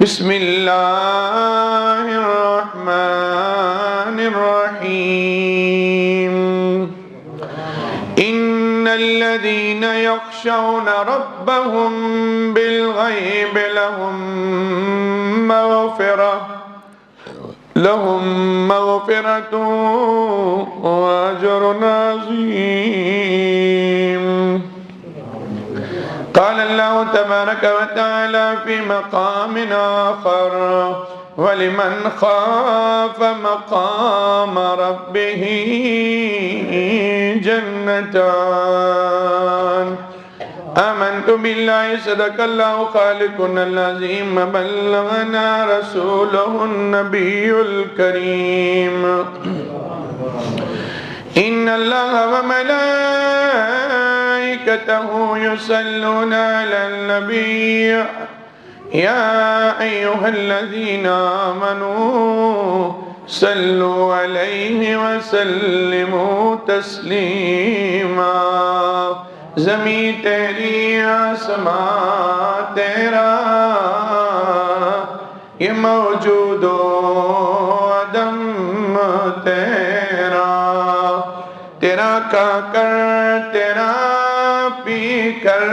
بسم اللہ الرحمن الرحیم ان الذین یخشون ربهم بالغیب لهم مغفرۃ واجر عظیم۔ قال اللہ تبارک وتعالی فی مقام آخر وَلِمَنْ خَافَ مَقَامَ رَبِّهِ جَنَّتَانِ آمنت باللہ صدق اللہ خالقنا العظیم بلغنا رسولہ النبی الکریم۔ ان اللہ وملائکتہ یصلون علی النبی یا ایہا الذین آمنوا صلوا علیہ وسلموا تسلیما۔ زمین تیری آسمان تیرا یہ موجود و عدم تیرا، تیرا کا کر تیرا پی کر،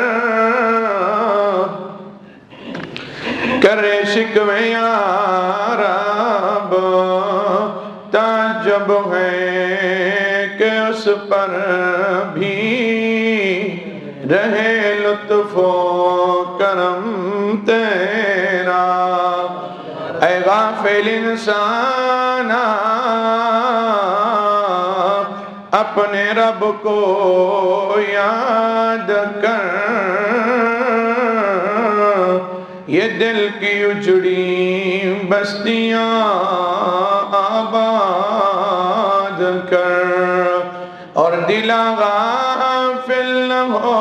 کرے شکوے یا رب تعجب ہے کہ اس پر بھی رہے لطف و کرم تیرا۔ اے غافل انسان اپنے رب کو یاد کر، یہ دل کی اجڑی بستیاں آباد کر، اور دل غافل نہ ہو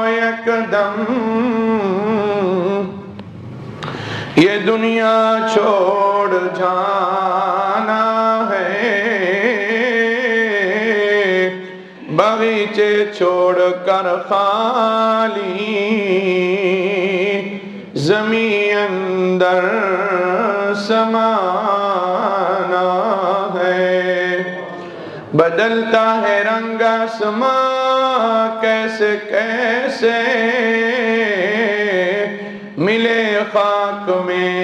یک دم، یہ دنیا چھوڑ جانا ہے، باغیچے چھوڑ کر خالی زمین اندر سمانا ہے۔ بدلتا ہے رنگ آسمان کیسے کیسے، ملے خاک میں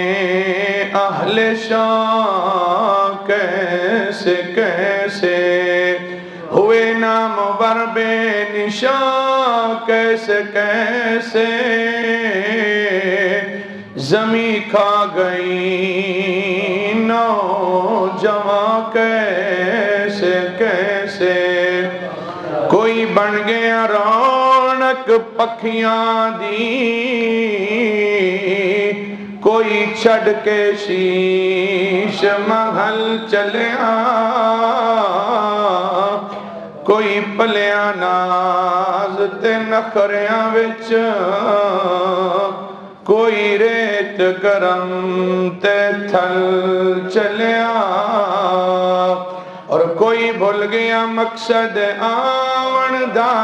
اہل شان کیسے کیسے، ہوئے نامور بے نشان کیسے کیسے، زمین کھا گئی نوجوان کیسے کیسے، کوئی بن گیا رونق پکھیاں دی، کوئی چھڑ کے شیش محل چلیا، کوئی پلیاں ناز تے نخریاں وچ، کوئی ریت گرم تے تھل چلیا، اور کوئی بھول گیا مقصد آون دا،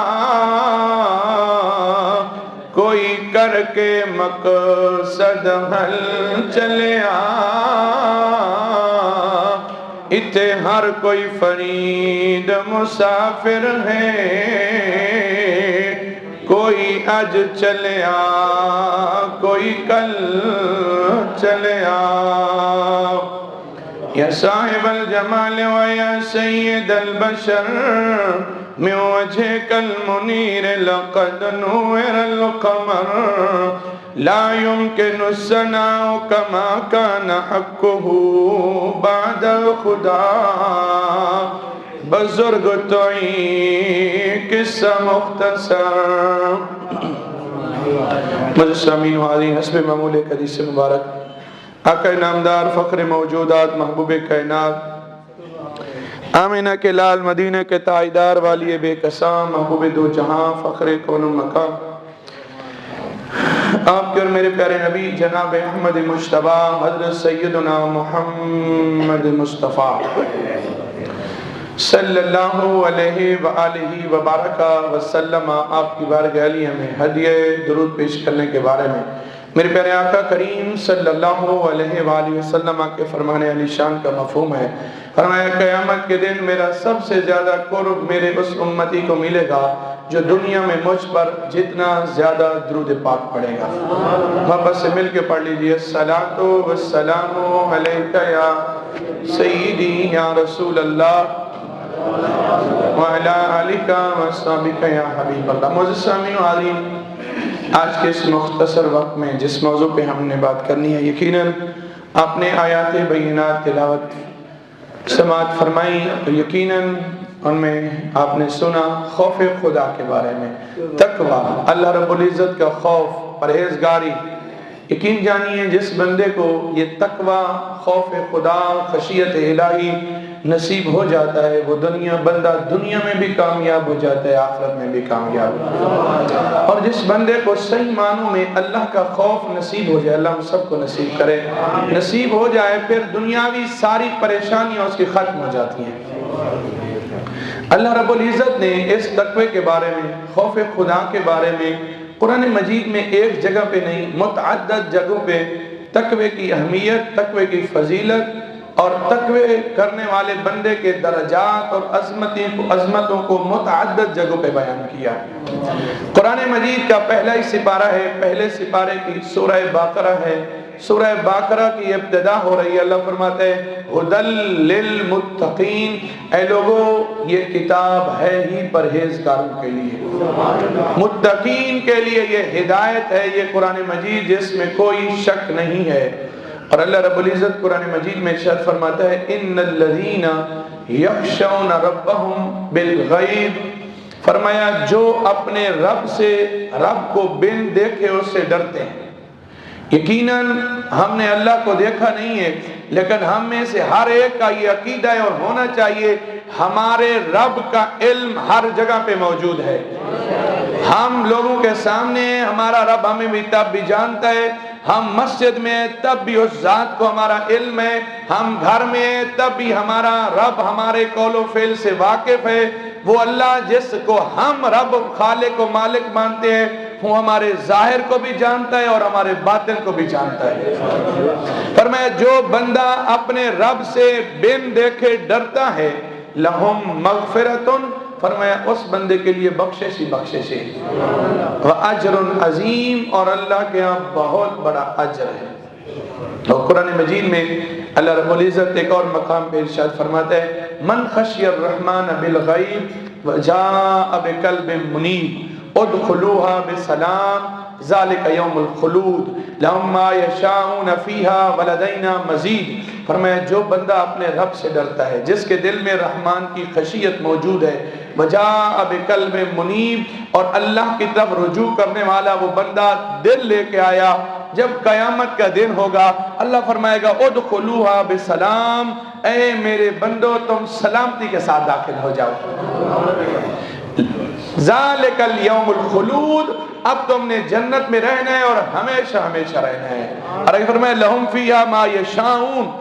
کوئی کر کے مقصد حل چلیا، اتھے ہر کوئی فرید مسافر ہے، کوئی اج چلیا کوئی کل چلیا۔ یا صاحب الجمال و یا سید البشر من وجهك المنیر لقد نور القمر، لا يمكن الثناء كما كان حقه بعد خدا، بزرگ توئی قصہ مختصر۔ مجسمین حاضرین حسب معمول ایک حدیث مبارک، آقا نامدار فخر موجودات محبوب کائنات، آمینہ کے لال مدینہ کے تائیدار والی بے قسام محبوب دو جہاں فخر کون و مقام، آپ کے اور میرے پیارے نبی جناب احمد مجتبی حضرت سیدنا محمد مصطفیٰ صلی اللہ علیہ وآلہ وبارکہ وسلم، آپ کی بارگاہ علیہ میں ہدیہ درود پیش کرنے کے بارے میں میرے پیارے آقا کریم صلی اللہ علیہ وآلہ وسلم کے فرمان علی شان کا مفہوم ہے، فرمایا قیامت کے دن میرا سب سے زیادہ قرب میرے اس امتی کو ملے گا جو دنیا میں مجھ پر جتنا زیادہ درود پاک پڑھے گا۔ محبت سے مل کے پڑھ لیجئے، الصلاۃ والسلام علیک یا سیدی یا رسول اللہ وعلی آلک وصحبک یا حبیب اللہ۔ معزز سامعین و حاضرین، آج کے اس مختصر وقت میں جس موضوع پہ ہم نے بات کرنی ہے، یقیناً آپ نے آیات بینات تلاوت سماعت فرمائی تو یقیناً ان میں آپ نے سنا خوف خدا کے بارے میں، تقوی، اللہ رب العزت کا خوف، پرہیزگاری۔ یقین جانیے جس بندے کو یہ تقوی، خوف خدا، خشیت الہی نصیب ہو جاتا ہے، وہ بندہ دنیا میں بھی کامیاب ہو جاتا ہے، آخرت میں بھی کامیاب۔ اور جس بندے کو صحیح معنوں میں اللہ کا خوف نصیب ہو جائے، اللہ ہم سب کو نصیب کرے، نصیب ہو جائے، پھر دنیاوی ساری پریشانیاں اس کی ختم ہو جاتی ہیں۔ اللہ رب العزت نے اس تقوی کے بارے میں، خوف خدا کے بارے میں قرآن مجید میں ایک جگہ پہ نہیں، متعدد جگہوں پہ تقوی کی اہمیت، تقوی کی فضیلت اور تقوی کرنے والے بندے کے درجات اور عظمتوں کو متعدد جگہوں پہ بیان کیا۔ قرآن مجید کا پہلا ہی سپارہ ہے، پہلے سپارے کی سورہ باقرہ ہے۔ سورہ باقرہ کی ابتدا ہو رہی ہے، اللہ فرماتے ہیں ہدی للمتقین، اے لوگو یہ کتاب ہے ہی پرہیزگاروں کے لیے، متقین کے لیے یہ ہدایت ہے، یہ قرآن مجید جس میں کوئی شک نہیں ہے۔ اور اللہ رب العزت قرآن مجید میں ارشاد فرماتا ہے ان الذین یخشون ربهم بالغیب، فرمایا جو اپنے رب کو بن دیکھے اس سے ڈرتے ہیں۔ یقیناً ہم نے اللہ کو دیکھا نہیں ہے، لیکن ہم میں سے ہر ایک کا یہ عقیدہ ہے اور ہونا چاہیے، ہمارے رب کا علم ہر جگہ پہ موجود ہے۔ ہم لوگوں کے سامنے ہمارا رب ہمیں بھی تب بھی جانتا ہے، ہم مسجد میں تب بھی اس ذات کو ہمارا علم ہے، ہم گھر میں تب بھی ہمارا رب ہمارے قول و فعل سے واقف ہے۔ وہ اللہ جس کو ہم رب، خالق و مالک مانتے ہیں، وہ ہمارے ظاہر کو بھی جانتا ہے اور ہمارے باطن کو بھی جانتا ہے۔ فرمایا جو بندہ اپنے رب سے بن دیکھے ڈرتا ہے، لہم مغفرتن، فرمایا اس بندے کے لیے بخشش ہی بخشش ہے، وَأَجْرٌ عظیم، اور اللہ کے ہاں بہت بڑا اجر ہے۔ اور قرآن مجید میں اللہ رب العزت ایک اور مقام پہ ارشاد فرماتا ہے من خشی الرحمن بالغیب وجاء بقلب منیب ادخلوها بسلام ذالک یوم الخلود لهم ما یشاءون فیہا ولدینا مزید۔ فرمایا جو بندہ اپنے رب سے ڈرتا ہے، جس کے دل میں رحمان کی خشیت موجود ہے، وجاء بقلب منیب، اور اللہ کی طرف رجوع کرنے والا وہ بندہ دل لے کے آیا، جب قیامت کا دن ہوگا اللہ فرمائے گا ادخلوها بسلام، اے میرے بندو تم سلامتی کے ساتھ داخل ہو جاؤ، ذالک الیوم الخلود، اب تم نے جنت میں رہنا ہے اور ہمیشہ ہمیشہ رہنا ہے۔ اور اگر فرمایا لہم فیہا ما یشاؤون،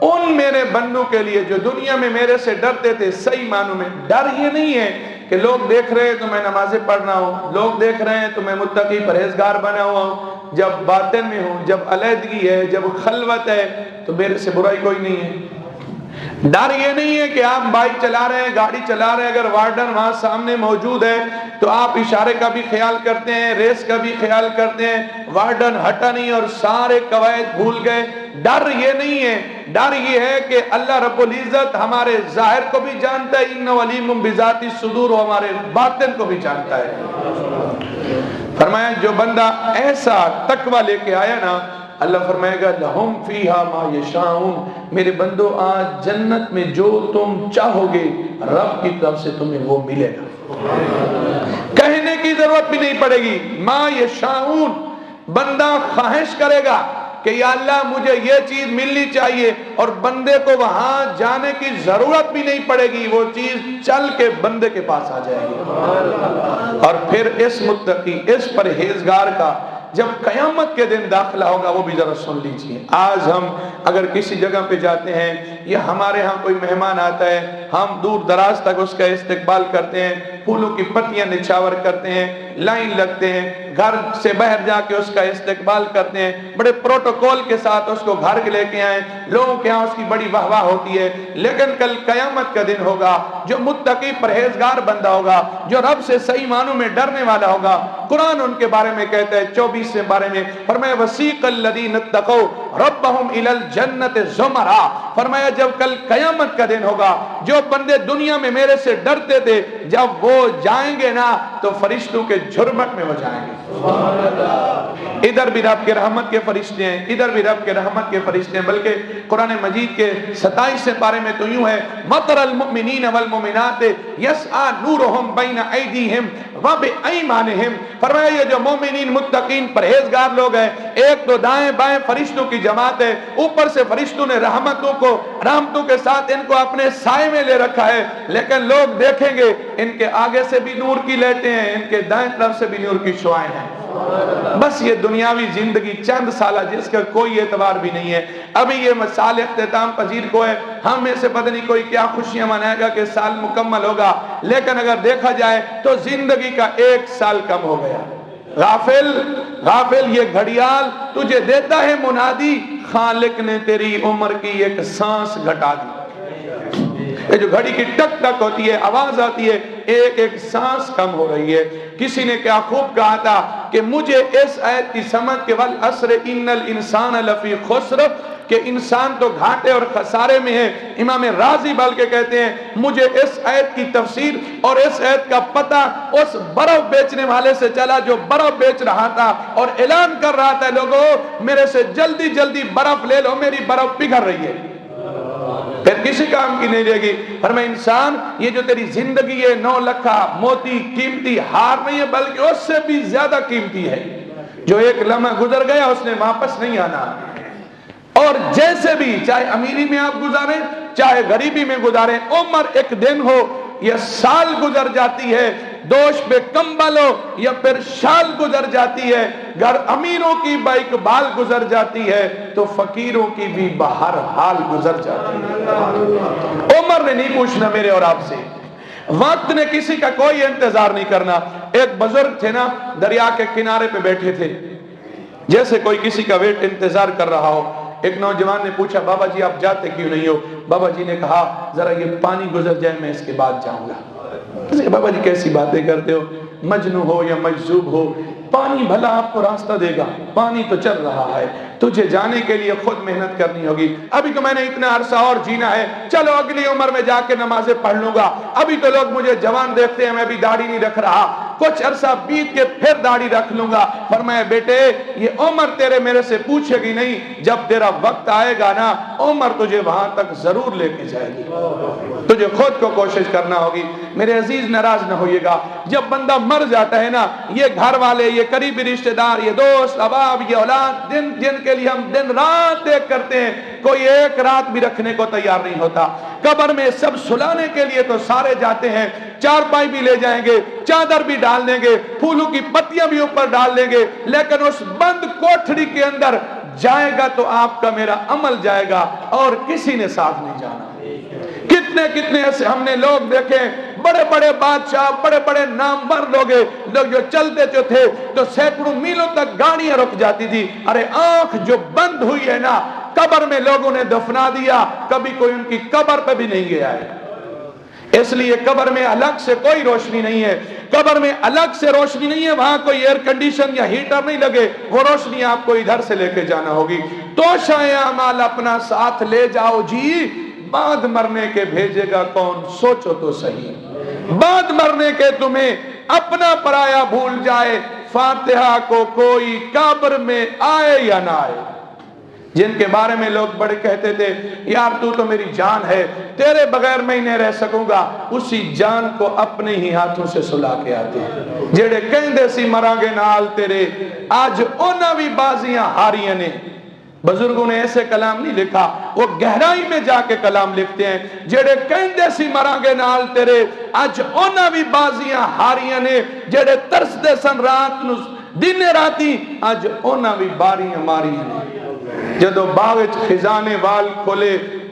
ان میرے بندوں کے لیے جو دنیا میں میرے سے ڈرتے تھے، صحیح معنوں میں ڈر یہ نہیں ہے کہ لوگ دیکھ رہے ہیں تو میں نمازیں پڑھ رہا ہوں، لوگ دیکھ رہے ہیں تو میں متقی پرہیزگار بنا ہوا ہوں، جب باطن میں ہوں، جب علیحدگی ہے، جب خلوت ہے تو میرے سے برائی کوئی نہیں ہے۔ ڈر یہ نہیں ہے کہ آپ بائک چلا رہے ہیں، گاڑی چلا رہے ہیں، اگر وارڈن وہاں سامنے موجود ہے تو آپ اشارے کا بھی خیال کرتے ہیں، ریس کا بھی خیال کرتے ہیں، وارڈن ہٹا نہیں اور سارے قواعد بھول گئے۔ ڈر یہ نہیں ہے، ڈر یہ ہے کہ اللہ رب العزت ہمارے ظاہر کو بھی جانتا ہے، انہ علیم بذات الصدور، وہ ہمارے باطن کو بھی جانتا ہے۔ فرمایا جو بندہ ایسا تقوی لے کے آیا نا، اللہ فرمائے گا لہم فیہا ما یشاؤون، میرے بندو آج جنت میں جو تم چاہو گے رب کی طرف سے تمہیں وہ ملے گا، کہنے کی ضرورت بھی نہیں پڑے گی۔ ما یشاؤون، بندہ خواہش کرے گا کہ یا اللہ مجھے یہ چیز ملنی چاہیے، اور بندے کو وہاں جانے کی ضرورت بھی نہیں پڑے گی، وہ چیز چل کے بندے کے پاس آ جائے گی۔ اور پھر اس متقی، اس پرہیزگار کا جب قیامت کے دن داخلہ ہوگا وہ بھی ذرا سن لیجئے۔ آج ہم اگر کسی جگہ پہ جاتے ہیں یا ہمارے ہاں کوئی مہمان آتا ہے، ہم دور دراز تک اس کا استقبال کرتے ہیں، پھولوں کی پتیاں نچھاور کرتے ہیں، لائن لگتے ہیں، گھر سے باہر جا کے اس کا استقبال کرتے ہیں، بڑے پروٹوکول کے ساتھ اس کو گھر لے کے آئیں، لوگوں کے ہاں اس کی بڑی واہ واہ ہوتی ہے۔ لیکن کل قیامت کا دن ہوگا، جو متقی پرہیزگار بندہ ہوگا، جو رب سے صحیح معنوں میں ڈرنے والا ہوگا، قرآن ان کے بارے میں کہتا ہے 24 بارے میں، فرمایا وسیق الذین اتقوا ربهم الی الجنۃ زمرا، فرمایا جب کل قیامت کا دن ہوگا، جو بندے دنیا میں میرے سے ڈرتے تھے جب وہ جائیں گے نا تو فرشتوں کے جھرمٹ میں وہ جائیں گے۔ ادھر بھی رب کے رحمت کے فرشتے ہیں، ادھر بھی رب کے رحمت کے فرشتے ہیں، بلکہ قرآن مجید کے 27 پارے میں تو یوں ہے مَطَرَ الْمُؤْمِنِينَ وَالْمُؤْمِنَاتِ يَسْعَى نُورُهُمْ بَيْنَ أَيْدِيهِمْ وَبِأَيْمَانِهِمْ، فرمایا یہ جو مومنین متقین پرہیزگار لوگ ہیں، ایک تو دائیں بائیں فرشتوں کی جماعت ہے، اوپر سے فرشتوں نے رحمتوں کے ساتھ ان کو اپنے سائے میں لے رکھا ہے، لیکن لوگ دیکھیں گے ان کے آگے سے بھی نور کی لیٹیں ہیں، ان کے دائیں طرف سے بھی نور کی شعائیں ہیں۔ بس یہ دنیاوی زندگی چند سالہ جس کا کوئی اعتبار بھی نہیں ہے، ابھی یہ سال اختتام پذیر کو ہے، ہم میں سے پتہ نہیں کوئی کیا خوشیاں منائے گا کہ سال مکمل ہوگا، لیکن اگر دیکھا جائے تو زندگی کا 1 سال کم ہو گیا۔ غافل یہ گھڑیال تجھے دیتا ہے منادی، خالق نے تیری عمر کی 1 سانس گھٹا دی۔ یہ جو گھڑی کی ٹک ٹک ہوتی ہے، آواز آتی ہے، ایک سانس کم ہو رہی ہے۔ کسی نے کیا خوب کہا تھا کہ مجھے اس آیت کی سمجھ کے والعصر ان الانسان لفی خسر، کہ انسان تو گھاٹے اور خسارے میں ہے۔ امام رازی بلکہ کہتے ہیں مجھے اس آیت کی تفسیر اور اس آیت کا پتہ اس برف بیچنے والے سے چلا جو برف بیچ رہا تھا اور اعلان کر رہا تھا لوگوں میرے سے جلدی جلدی برف لے لو، میری برف پگھل رہی ہے، پھر کسی کام کی نہیں رہے گی۔ فرمایا انسان یہ جو تیری زندگی ہے 9 لکھا موتی قیمتی ہار نہیں ہے، بلکہ اس سے بھی زیادہ قیمتی ہے، جو 1 لمحہ گزر گیا اس نے واپس نہیں آنا۔ اور جیسے بھی چاہے امیری میں آپ گزاریں چاہے غریبی میں گزاریں، عمر 1 دن ہو یا سال گزر جاتی ہے، دوش پہ کمبل ہو یا پھر شال گزر جاتی ہے، گھر امیروں کی باقبال گزر جاتی ہے تو فقیروں کی بھی بہر حال گزر جاتی ہے۔ عمر نے نہیں پوچھنا میرے اور آپ سے، وقت نے کسی کا کوئی انتظار نہیں کرنا۔ ایک بزرگ تھے نا، دریا کے کنارے پہ بیٹھے تھے، جیسے کوئی کسی کا ویٹ انتظار کر رہا ہو۔ ایک نوجوان نے پوچھا بابا جی آپ جاتے کیوں نہیں ہو؟ بابا جی نے کہا ذرا یہ پانی گزر جائے میں اس کے بعد جاؤں گا۔ بابا جی کیسی باتیں کرتے ہو، مجنون ہو یا مجذوب ہو، پانی بھلا آپ کو راستہ دے گا، پانی تو چل رہا ہے، تجھے جانے کے لیے خود محنت کرنی ہوگی۔ ابھی تو میں نے اتنا عرصہ اور جینا ہے، چلو اگلی عمر میں جا کے نمازیں پڑھ لوں گا، ابھی تو لوگ مجھے جوان دیکھتے ہیں، میں بھی داڑھی نہیں رکھ رہا، کچھ عرصہ بیت کے پھر داڑھی رکھ لوں گا۔ فرمایا بیٹے یہ عمر تیرے میرے سے پوچھے گی نہیں، جب تیرا وقت آئے گا نا عمر تجھے وہاں تک ضرور لے کے جائے گی، تجھے خود کو کوشش کرنا ہوگی۔ میرے عزیز ناراض نہ ہوئیے گا، جب بندہ مر جاتا ہے نا، یہ گھر والے، یہ قریبی رشتہ دار، یہ دوست احباب، یہ اولاد جن کے لیے ہم دن رات دیکھ کرتے ہیں، کوئی 1 رات بھی رکھنے کو تیار نہیں ہوتا۔ قبر میں سب سلانے کے لیے تو سارے جاتے ہیں، چارپائی بھی لے جائیں گے، چادر بھی ڈال دیں گے، پھولوں کی پتیاں بھی اوپر ڈال دیں گے، لیکن اس بند کوٹھڑی کے اندر جائے گا تو آپ کا میرا عمل جائے گا اور کسی نے ساتھ نہیں جانا۔ کتنے ایسے ہم نے لوگ دیکھے، بڑے بڑے بادشاہ، بڑے بڑے نامور لوگ جو چلتے جو تھے تو سینکڑوں میلوں تک گاڑیاں رک جاتی تھی۔ ارے آنکھ جو بند ہوئی ہے نا، قبر میں لوگوں نے دفنا دیا، کبھی کوئی ان کی قبر پہ بھی نہیں گیا ہے۔ اس لیے قبر میں الگ سے کوئی روشنی نہیں ہے، قبر میں الگ سے روشنی نہیں ہے، وہاں کوئی ایئر کنڈیشن یا ہیٹر نہیں لگے، وہ روشنی آپ کو ادھر سے لے کے جانا ہوگی۔ تو شاہ اعمال اپنا ساتھ لے جاؤ جی، بعد مرنے کے بھیجے گا کون سوچو تو صحیح، بعد مرنے کے تمہیں اپنا پرایا بھول جائے، فاتحہ کو کوئی قبر میں آئے یا نہ آئے۔ جن کے بارے میں لوگ بڑے کہتے تھے یار تو میری جان ہے، تیرے بغیر میں ہی نہیں رہ سکوں گا، اسی جان کو اپنے ہی ہاتھوں سے سلا کے آتے ہیں۔ جڑے کہندے سی مرانگے نال تیرے، آج انہاں بھی بازیاں ہاریاں نے۔ بزرگوں نے ایسے کلام نہیں لکھا، وہ گہرائی میں جا کے کلام لکھتے ہیں، جڑے کہندے سی مرانگے نال تیرے، آج انہاں بھی بازیاں ہاریاں نے۔ جڑے ترس دے سن رات نو دن راتی، آج انہاں بھی باریاں ماریاں نے۔ جدو باغ خزانے وال کھولے،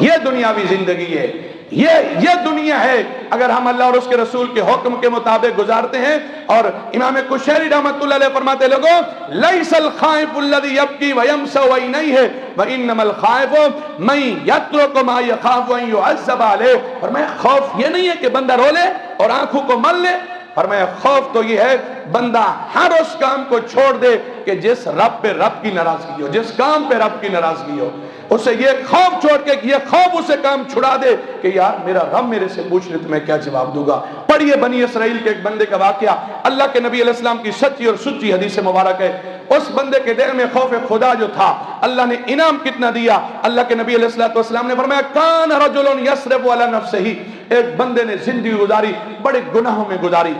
یہ دنیاوی زندگی ہے، یہ دنیا ہے۔ اگر ہم اللہ اور اس کے رسول کے حکم کے مطابق گزارتے ہیں، اور امام کشیری رحمۃ اللہ علیہ فرماتے لوگوں لیس الخائف الذی یبکی ویمسح عینیہ وانما الخائف من یترک ما یخاف ان یعذب علیہ۔ فرمایا خوف یہ نہیں ہے کہ بندہ رو لے اور آنکھوں کو مل لے، فرمایا خوف تو یہ ہے بندہ ہر اس کام کو چھوڑ دے کہ جس رب پہ رب کی ناراضگی ہو، جس کام پہ رب کی ناراضگی ہو، اسے یہ خوف چھوڑ کے، یہ خوف اسے کام چھڑا دے کہ یار میرا رب میرے سے پوچھ لے تو میں کیا جواب دوں گا۔ پڑھیے بنی اسرائیل کے ایک بندے کا واقعہ، اللہ کے نبی علیہ السلام کی سچی اور سچی حدیث مبارک ہے۔ اس بندے کے دل میں خوف خدا جو تھا، اللہ نے انعام کتنا دیا۔ اللہ کے نبی علیہ السلام نے فرمایا کان رجل یسرف علی نفسہ، ایک بندے نے زندگی گزاری بڑے گناہوں میں گزاری،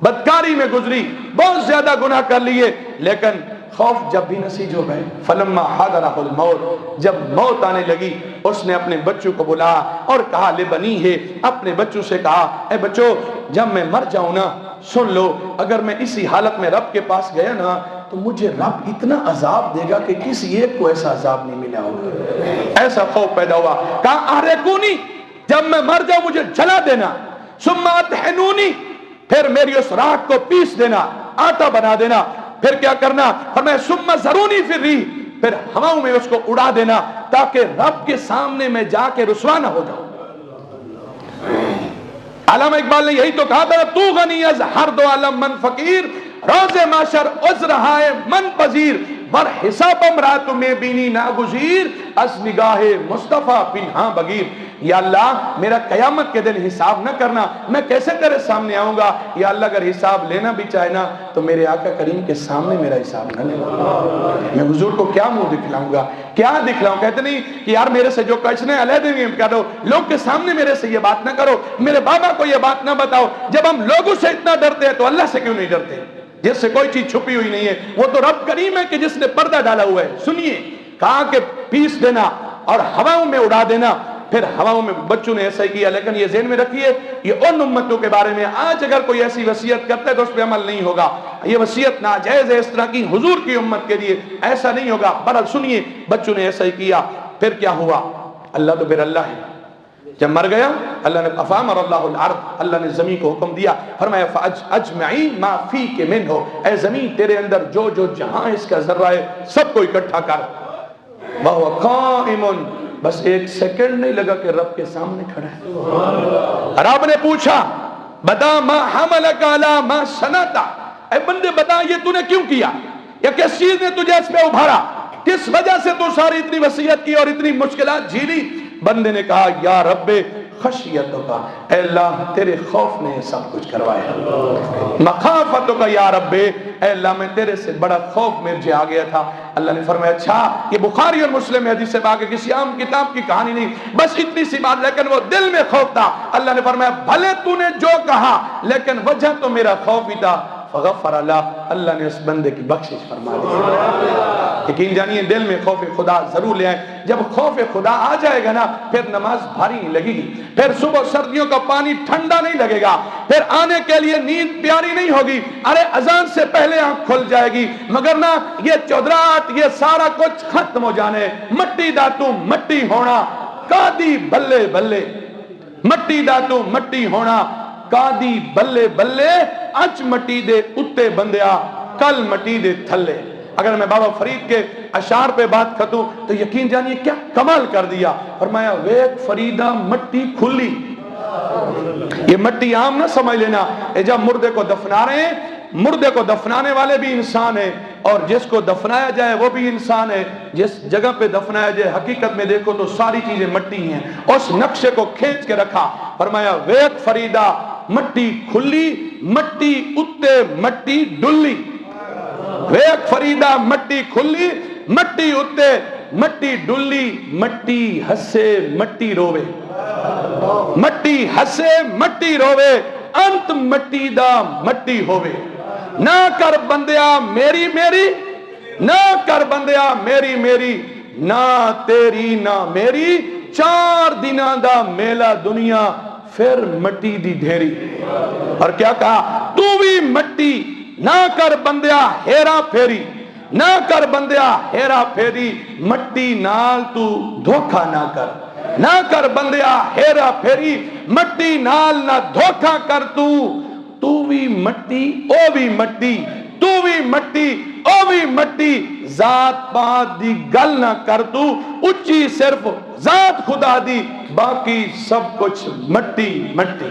بدکاری میں گزری، بہت زیادہ گناہ کر لیے، لیکن خوف جب بھی نصیب ہو گئے، فلما حضرہ الموت، جب موت آنے لگی اس نے اپنے بچوں کو بلایا اور کہا لبنیہ، اپنے بچوں سے کہا اے بچوں جب میں مر جاؤں نا سن لو، اگر میں اسی حالت میں رب کے پاس گیا نا تو مجھے رب اتنا عذاب دے گا کہ کسی ایک کو ایسا عذاب نہیں ملا ہوگا۔ ایسا خوف پیدا ہوا، کہا احرقونی، جب میں مر جاؤں مجھے جلا دینا، ثم اطحنونی، پھر میری اس راکھ کو پیس دینا، آٹا بنا دینا، پھر کیا کرنا، فرمایا ثم ذرونی فی الریح، پھر ہواؤں میں اس کو اڑا دینا تاکہ رب کے سامنے میں جا کے رسوا نہ ہو جاؤں۔ علامہ اقبال نے یہی تو کہا تھا تو غنی از ہر دو عالم من فقیر، روز معشر عذرہائے من پذیر، ور حساب امرات میں بینی ناگزیر، از نگاہ مصطفیٰ پنہاں بگیر۔ یا اللہ میرا قیامت کے دن حساب نہ کرنا، میں کیسے تیرے سامنے آؤں گا؟ یا اللہ اگر حساب لینا بھی چاہے نا تو میرے آقا کریم کے سامنے میرا حساب نہ لینا، میں حضور کو کیا منہ دکھلاؤں گا، کیا دکھلاؤں؟ کہتے نہیں کہ یار میرے سے جو کچھ نہیں علیحدہ نہیں کہہ دو، لوگ کے سامنے میرے سے یہ بات نہ کرو، میرے بابا کو یہ بات نہ بتاؤ۔ جب ہم لوگوں سے اتنا ڈرتے ہیں تو اللہ سے کیوں نہیں ڈرتے؟ جس سے کوئی چیز چھپی ہوئی نہیں ہے، وہ تو رب کریم ہے کہ جس نے پردہ ڈالا ہوا ہے۔ سنیے، کہا کہ پیس دینا اور ہواؤں میں اڑا دینا، پھر ہواؤں میں بچوں نے ایسا ہی کیا۔ لیکن یہ ذہن میں رکھیے یہ ان امتوں کے بارے میں، آج اگر کوئی ایسی وصیت کرتا ہے تو اس پہ عمل نہیں ہوگا، یہ وصیت ناجائز ہے اس طرح کی حضور کی امت کے لیے، ایسا نہیں ہوگا۔ بہرحال سنیے، بچوں نے ایسا ہی کیا، پھر کیا ہوا؟ اللہ تو پھر اللہ ہے، جب مر گیا اللہ نے فامر اللہ الارض، اللہ نے زمین کو حکم دیا، فرمایا فاجمعی ما فیک منہ، اے زمین تیرے اندر جو جو جہاں اس کا ذرہ ہے سب کو اکٹھا کر۔ وہو قائم، بس ایک سیکنڈ نہیں لگا کہ رب کے سامنے کھڑا ہے۔ رب نے پوچھا بتا ما حملک علی ما صنعت، اے بندے بتا یہ تو نے کیوں کیا، یا کس چیز نے تجھے اس پہ ابھارا، کس وجہ سے تو ساری اتنی وصیت کی اور اتنی مشکلات جھیلی؟ بندے نے کہا یا رب خشیتوں کا، اے اللہ تیرے خوف نے سب کچھ کروایا، مخافتوں کا یا رب، اے اللہ میں تیرے سے بڑا خوف مجھے آ گیا تھا۔ اللہ نے فرمایا اچھا، یہ بخاری اور مسلم میں حدیث سے باقی کسی عام کتاب کی کہانی نہیں، بس اتنی سی بات، لیکن وہ دل میں خوف تھا۔ اللہ نے فرمایا بھلے تو نے جو کہا لیکن وجہ تو میرا خوف ہی تھا، فغفر اللہ نے اس بندے کی بخشش فرما دی۔ یقین جانیے دل میں خوف خدا ضرور لے آئیں۔ جب خوف خدا آ جائے گا نا پھر نماز بھاری نہیں لگے گی، پھر صبح سردیوں کا پانی ٹھنڈا نہیں لگے گا، پھر آنے کے لیے نیند پیاری نہیں ہوگی، ارے اذان سے پہلے آنکھ کھل جائے گی، مگر نا یہ چودرات یہ سارا کچھ ختم ہو جانے، مٹی داتوں مٹی ہونا، کادی بلے بلے، مٹی داتوں مٹی ہونا، کادی بلے بلے، اچ مٹی دے اتے بندیا کل مٹی دے تھلے۔ اگر میں بابا فرید کے اشعار پہ بات کروں تو یقین جانیے کیا کمال کر دیا، فرمایا ویک فریدہ مٹی کھلی، یہ مٹی عام نہ سمجھ لینا، جب مردے کو دفنا رہے ہیں، مردے کو دفنانے والے بھی انسان ہیں اور جس کو دفنایا جائے وہ بھی انسان ہے، جس جگہ پہ دفنایا جائے حقیقت میں دیکھو تو ساری چیزیں مٹی ہیں، اس نقشے کو کھینچ کے رکھا، فرمایا ویک فریدہ مٹی کھلی، مٹی اتے مٹی ڈلی، ویک فریدہ مٹی کھلی، مٹی اتے مٹی ڈلی، مٹی ہسے مٹی روے، مٹی ہسے مٹی روے، انت مٹی دا مٹی ہووے، نہ کر بندیا میری میری، نہ کر بندیا میری میری، نہ تیری نہ میری، 4 دناں دا میلہ دنیا پھر مٹی دی ڈھیری۔ اور کیا کہا تو بھی مٹی، نہ کر بندیا ہیرا پھیری، نہ کر بندیا ہیرا پھیری مٹی نال تو دھوکھا نہ کر نہ کر بندیا ہیرا پھیری مٹی نال نہ دھوکھا کر تو بھی مٹی او بھی مٹی تو بھی مٹی او بھی مٹی ذات پات دی گل نہ کر تو اچھی صرف ذات خدا دی باقی سب کچھ مٹی مٹی